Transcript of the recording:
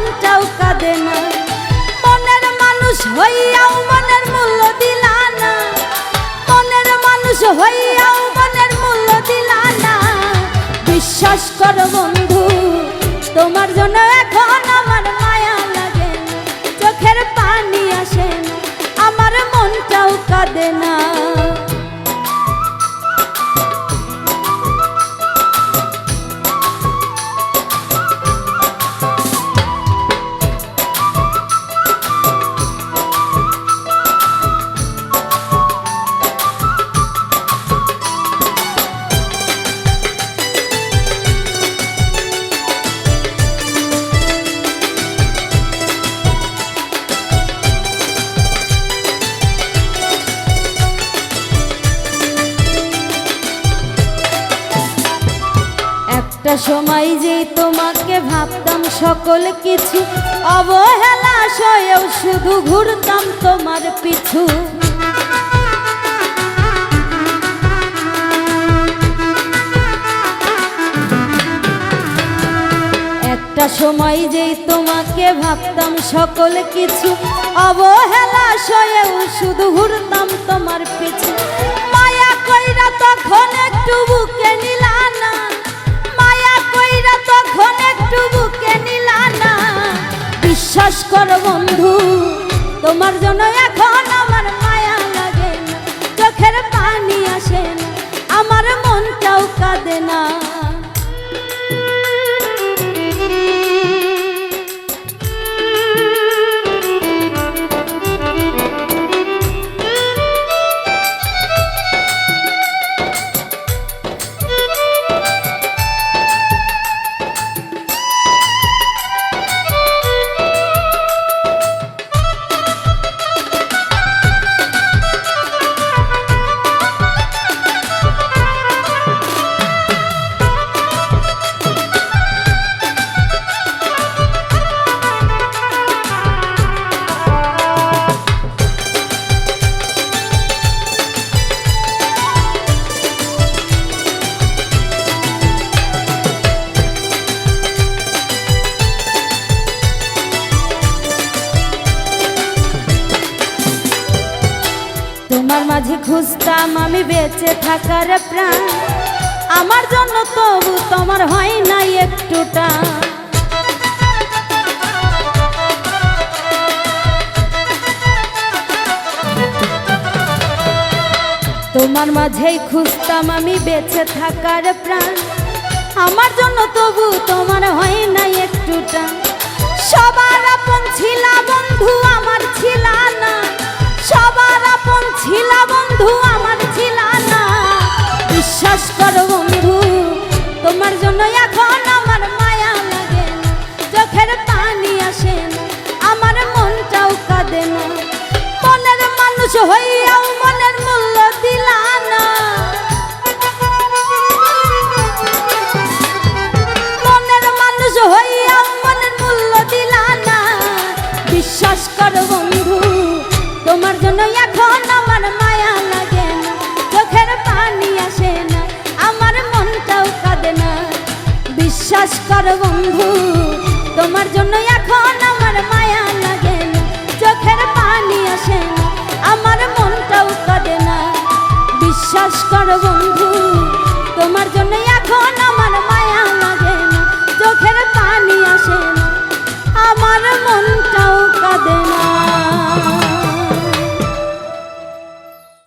মনটাও কাঁদে না। মনের মানুষ হইয়াও মনের মূল্য দিলা না, মনের মানুষ হইয়াও মনের মূল্য দিলা না। বিশ্বাস করো বন্ধু, তোমার জন্য এখন আমার মায়া লাগে না, চোখের পানি আসে না, আমার মনটাও কাঁদে না। একটা সময় যে তোমাকে ভাবতাম সকল কিছু, অবহেলা সয়েও শুধু ঘুরতাম তোমার পিছু। একটা সময় যে তোমাকে ভাবতাম সকল কিছু, অবহেলা সয়েও শুধু ঘুরতাম তোমার পিছু। মায়া কইরা তখন একটু বুকে নিলা না, তখন একটু বুকে নিলা না। বিশ্বাস করো বন্ধু, তোমার জন্য এখন আমার মায়া লাগে না, চোখের পানি আসে না, আমার মনটাও কাঁদে না। তোমার মাঝে খুঁজতাম আমি বেঁচে থাকার প্রাণ, আমার জন্য তবু তোমার হয় নাই একটুটা। তোমার মাঝেই খুঁজতাম আমি বেঁচে থাকার প্রাণ, আমার জন্য তবু তোমার হয় নাই একটুটা। সবার আপন ছিলা বন্ধু আমার ছিলা না, সবার আপন ছিলা বন্ধু আমার ছিলা না। বিশ্বাস করো বন্ধু, তোমার জন্য এখন আমার মায়া লাগে না, চোখের পানি আসে না, আমার মনটাও কাঁদে না। মনের মানুষ হইয়াও মনের মূল্য দিলা না, মনের মানুষ হইয়াও মনের মূল্য দিলা না। বিশ্বাস করো বন্ধু, তোমার জন্য এখন আমার মায়া লাগে না, চোখের পানি আসে না, আমার মনটাও কাঁদে না। বিশ্বাস করো বন্ধু, তোমার জন্য এখন আমার মায়া লাগে না, চোখের পানি আসে না, আমার মনটাও কাঁদে না। বিশ্বাস করো বন্ধু।